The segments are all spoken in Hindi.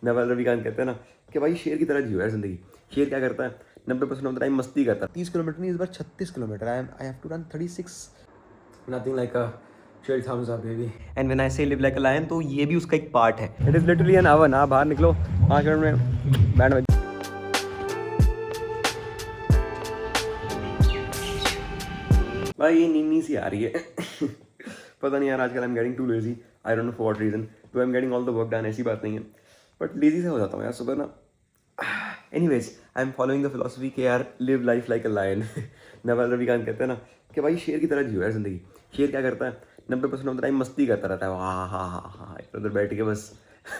नवल रविकांत कहते हैं ना कि भाई शेर की तरह जियो यार ज़िंदगी। शेर क्या करता है, 90% ऑफ द टाइम मस्ती करता है। 30 किलोमीटर नहीं, इस बार 36 kilometre. I have to run 36। Nothing like a शेर Thums Up baby. And when I say live like a lion, तो ये भी उसका एक पार्ट है। It is literally an oven. आप बाहर निकलो 5 मिनट में बैंड बज। भाई ये नींद सी आ रही है पता नहीं यार, आजकल I am getting too lazy. I don't know for what reason. तो I am getting all the work done, ऐसी बात नहीं है, बट लेजी से हो जाता हूँ यार सुबह ना। Anyways, I am following the philosophy कि यार live life like a lion. Naval Ravikant कहते हैं ना कि भाई शेर की तरह जियो यार ज़िंदगी। शेर क्या करता है, 90% ऑफ द टाइम मस्ती करता रहता है। वाह हाँ हाँ हाँ, इधर उधर बैठ के बस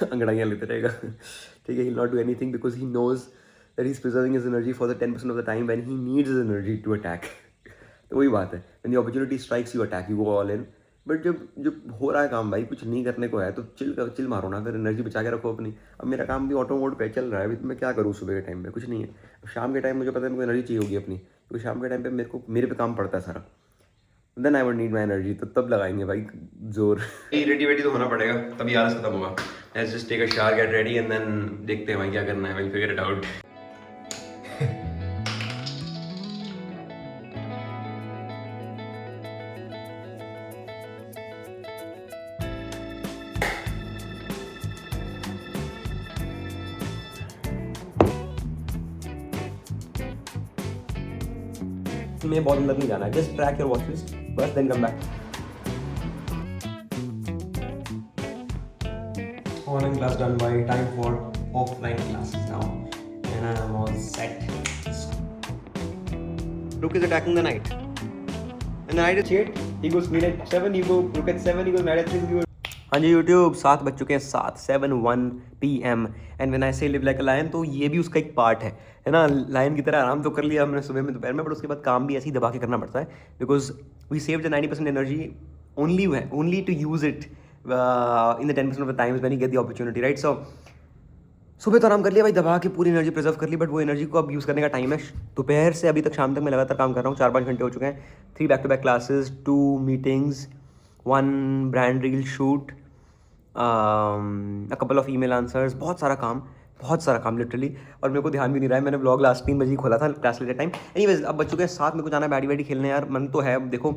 अंगड़ाइयाँ लेते रहेगा। ठीक है, he not do anything because he knows that he is preserving his energy for the 10% of the time when he needs his energy to attack. तो वही बात है, when the opportunity strikes you attack, you go all in. But जब जब हो रहा है काम भाई, कुछ नहीं करने को है, तो चिल मारो ना, फिर एनर्जी बचा के रखो अपनी। अब मेरा काम भी ऑटो मोड पे चल रहा है अभी, तो मैं क्या करूँ सुबह के टाइम पे, कुछ नहीं है। अब शाम के टाइम मुझे पता है मेरे को एनर्जी चाहिए होगी अपनी, क्योंकि शाम के टाइम पे मेरे पे काम पड़ता है सारा। Then I would need my energy, तो तब लगाएंगे भाई जोर। रेडी वेडी तो होना पड़ेगा, तभी आलस खत्म होगा। Let's just take a shower, get ready and then देखते हैं भाई क्या करना है, भाई फिगर इट आउट। तुम्हें बहुत अंदर नहीं जाना है, just track your watch list बस, then come back. Online class done by, time for offline classes now, and I am all set. Rook is attacking the knight, and the knight is shit. He goes queen at 7, you go rook at 7, he goes knight at 6, you go. हाँ जी यूट्यूब, 7 बज चुके हैं, 7:07 PM, and when I say live like a lion, तो ये भी उसका एक पार्ट है ना। लायन की तरह आराम तो कर लिया हमने सुबह में दोपहर में, बट उसके बाद काम भी ऐसे ही दबा के करना पड़ता है, because we save the 90% energy only to use it in the 10% of the times when you get the opportunity, right. So सुबह तो आराम कर लिया भाई, दबा के पूरी एनर्जी प्रिजर्व कर ली, बट वो एनर्जी को अब यूज़ करने का टाइम है। दोपहर से अभी तक शाम तक मैं लगातार काम कर रहा हूँ, 4-5 घंटे हो चुके हैं। 3 back to back classes, 2 meetings, 1 brand reel shoot, a couple of email answers, बहुत सारा काम लिटरली। और मेरे को ध्यान भी नहीं रहा है, मैंने ब्लॉग लास्ट 3 बजे ही खोला था क्लास लेते टाइम। एनीवेज, अब बच्चों के साथ मेरे को जाना है बैडी वैडी खेलने यार, मन तो है अब देखो,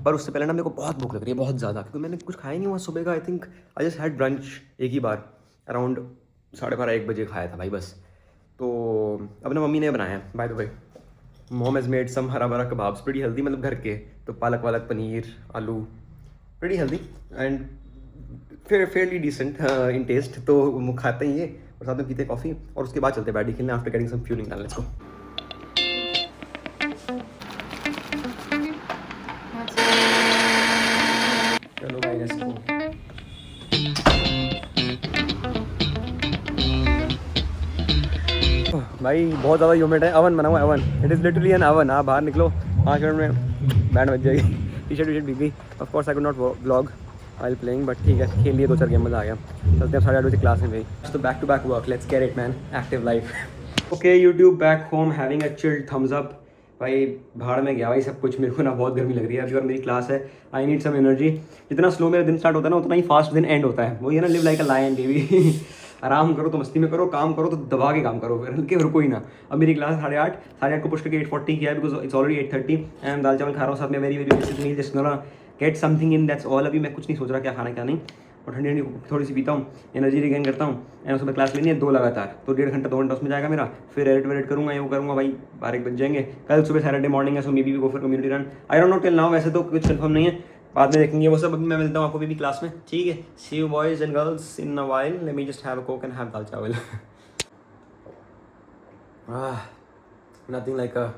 पर उससे पहले ना मेरे को बहुत भूख लग रही है, बहुत ज़्यादा, क्योंकि मैंने कुछ खाया नहीं हुआ सुबह का। I think I just had brunch एक ही बार, अराउंड 12:30-1 बजे खाया था भाई बस। तो अब ना मम्मी ने बनाया है, by the way mom has made some hara bhara kebabs, pretty healthy, मतलब घर के, तो पालक वालक, पनीर, आलू, pretty healthy and fairly decent in taste. तो वो खाते ही ये, और साथ में पीते कॉफ़ी, और उसके बाद चलते हैं बैडी खेलने after getting some fuelling done. Let's go. चलो भाई लेट्स गो। भाई बहुत ज़्यादा ह्यूमिड है, अवन बना हुआ है, oven. It is literally an oven. आप बाहर निकलो 5 मिनट में बैंड बज जाएगी। टी शर्ट भीग गई। Of course I could not vlog while playing, but ठीक है, खेल लिए 2-4 गेम, मज़ा आ गया। चलते हैं 8:30 बजे क्लास में भाई। तो back to back work, let's get it man, active life. Okay YouTube, back home having a chilled Thums Up. भाई भाड़ में गया भाई सब कुछ, मेरे को ना बहुत गर्मी लग रही है अभी, और मेरी क्लास है, आई नीड सम एनर्जी। जितना स्लो मेरा दिन स्टार्ट होता है ना, उतना ही फास्ट दिन एंड होता है। वो ये ना, live like a lion baby. आराम करो तो मस्ती में करो, काम करो तो दबा के काम करो, फिर हल्के रुको ही ना। अब मेरी क्लास 8:30 को पुश करके 8:40 किया है, बिकॉज इट्स ऑलरेडी 8:30 एंड दाल चावल खा रहा हूँ साथ में, वेरी वेरी बेसिक मील, जस्ट ना get something in, that's all. अभी मैं कुछ नहीं सोच रहा क्या खाना क्या नहीं, और ठंडी ठंडी थोड़ी सी पीता हूँ, एनर्जी रिगेन करता हूँ, एंड उसमें क्लास लेनी है 2 लगातार, तो 1.5 घंटा 2 घंटा उसमें जाएगा मेरा। फिर एडिट वेडिट करूँगा, ये वो करूँगा भाई, 12 बज जाएंगे। कल सुबह सैटरडे मॉर्निंग है, so maybe go for community run, I don't know till now, वैसे तो कुछ कंफर्म नहीं है, बाद में देखेंगे वो सब। अभी मैं मिलता हूँ आपको भी क्लास में, ठीक है। See you boys and girls in a while, let me just have a Coke and have dal chawal. Nothing like a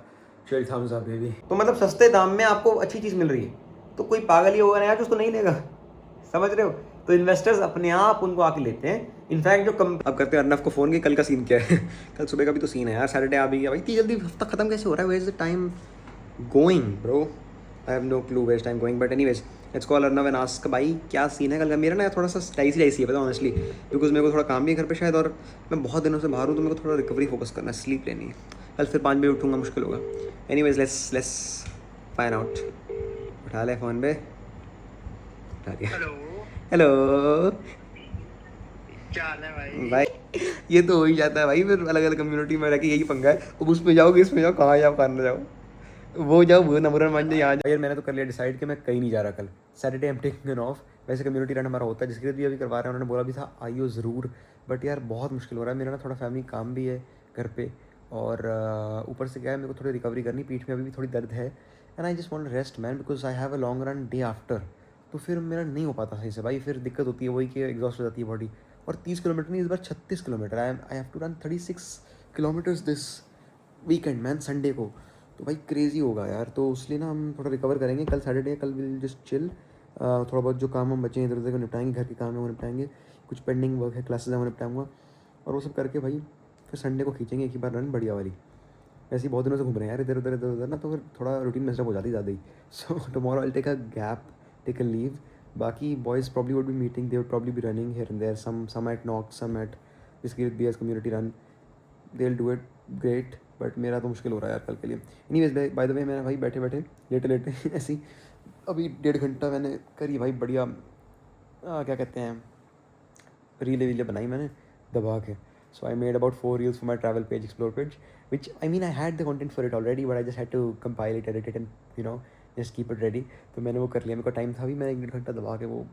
chilled Thums Up baby. तो मतलब सस्ते दाम में आपको अच्छी चीज़ मिल रही है, तो कोई पागल ही होगा ना यार जो उसको नहीं लेगा, समझ रहे हो। तो इन्वेस्टर्स अपने आप उनको आके लेते हैं। इनफैक्ट जो अब करते हैं अर्नव को फ़ोन, की कल का सीन क्या है। कल सुबह का भी तो सीन है यार, सैटरडे आ भी गया भाई, इतनी जल्दी हफ्ता खत्म कैसे हो रहा है, where is the time going bro, I have no clue where is time going, but anyways let's call Arnav and ask भाई क्या सीन है कल का। मेरा ना थोड़ा सा डाइसी है पता ऑनेस्टली, बिकॉज मेरे को थोड़ा काम भी है घर पे शायद, और मैं बहुत दिनों से बाहर हूँ, तो मेरे को थोड़ा रिकवरी फोकस करना है, स्लीप लेनी है। कल फिर 5 बजे उठूँगा, मुश्किल होगा। Anyways let's find out. उठा ले फ़ोन पे, उठा दिया। हेलो क्या हाल है भाई? भाई ये तो हो ही जाता है भाई, फिर अलग अलग कम्युनिटी में रह के यही पंगा है। अब उसमें जाओगे, इसमें जाओ, कहाँ जाओ, कहाँ ना जाओ, वो जाओ वो नंबर मान जाए, यहाँ जाओ। यार मैंने तो कर लिया डिसाइड कि मैं कहीं नहीं जा रहा कल। Saturday I am taking an of. वैसे कम्युनिटी रन हमारा होता है, जिसके लिए भी अभी करवा रहे हैं, उन्होंने बोला भी था आइयो ज़रूर। बट यार बहुत मुश्किल हो रहा है मेरा ना, थोड़ा फैमिली काम भी है घर पे, और ऊपर से क्या है, मेरे को थोड़ी रिकवरी करनी, पीठ में अभी भी थोड़ी दर्द है। And I just want rest man, because I have a long run day after. तो फिर मेरा नहीं हो पाता सही से भाई, फिर दिक्कत होती है वही कि एग्जॉस्ट हो जाती है बॉडी। और 30 किलोमीटर नहीं, इस बार 36 kilometre. I have to run 36 kilometres this weekend man, Sunday को। तो भाई क्रेजी होगा यार, तो इसलिए ना हम थोड़ा रिकवर करेंगे। कल सैटरडे, कल विल जस्ट चिल। थोड़ा बहुत जो काम हम बचे हैं इधर उधर को निपटाएंगे, घर के काम है वो निपटाएंगे, कुछ पेंडिंग वर्क है, क्लासेस है वो निपटाऊंगा, और वो सब करके भाई फिर संडे को खींचेंगे एक ही बार रन बढ़िया वाली। वैसे ही बहुत दिनों से घूम रहे हैं यार इधर उधर इधर उधर ना, तो फिर थोड़ा रूटीन मिसअप हो जाती है ज़्यादा ही। So tomorrow I take a gap, take a leave. बाकी boys probably would be meeting, they would probably be running here and there, some at नॉक, some एट इसकी BS community run, they will do it great. But मेरा तो मुश्किल हो रहा है यार कल के लिए। एनीवेज बाय द वे, मैंने भाई बैठे बैठे लेटे लेटे ऐसे ही अभी 1.5 घंटा मैंने करी भाई बढ़िया, क्या कहते हैं, रीले वीले बनाई मैंने दबा के। So I made about 4 reels for my travel page, explore page, which I mean I had the content for it already, but I just had to compile it, edit it and you know just keep it ready। तो मैंने वो कर लिया, मेरे को टाइम था भी, मैंने 1.5 घंटा दबा के वो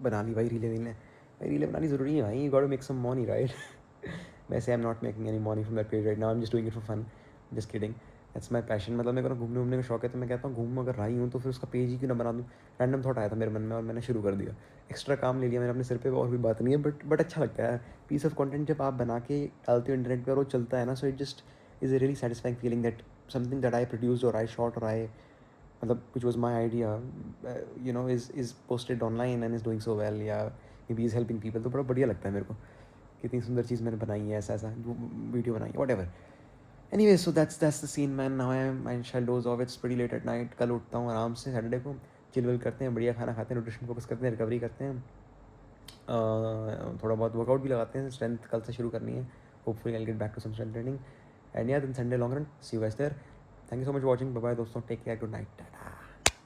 बना ली भाई रीले वीले। भाई रीले बनानी ज़रूरी है भाई, you got to make some money right. वैसे I am not making any money from that page right now, I am just doing it for fun, just kidding. That's my passion. मतलब मेरे को घूमने घूमने का शौक है, तो मैं कहता हूँ घूम अगर रही हूँ तो फिर उसका पेज ही क्यों ना बना दूँ। रैंडम थॉट आया था मेरे मन में और मैंने शुरू कर दिया, एक्स्ट्रा काम ले लिया मैंने अपने सिर पे, और भी बात नहीं है। बट अच्छा लगता है पीस ऑफ कंटेंट जब आप बना के डालते हो इंटरनेट पे और वो चलता है ना, so it just is a really satisfying feeling that something that I produced और आई शॉट और आई, मतलब कुछ was my idea you know is posted online and is doing so well, या maybe is helping people. तो बड़ा बढ़िया लगता है मेरे को, कितनी सुंदर चीज़ मैंने बनाई है, ऐसा ऐसा वीडियो बनाई है, whatever. Anyway so that's the scene man. Now I shall doze off, it's pretty late at night. कल उठता हूँ आराम से सैटरडे को, चिल विल करते हैं, बढ़िया खाना खाते हैं, न्यूट्रिशन फोकस करते हैं, रिकवरी करते हैं, थोड़ा बहुत वर्कआउट भी लगाते हैं, स्ट्रेंथ कल से शुरू करनी है। Hopefully I get back to some strength training and या then Sunday long run. See you guys there. Thank you so much watching, bye bye दोस्तों, टेक केयर, गुड नाइट।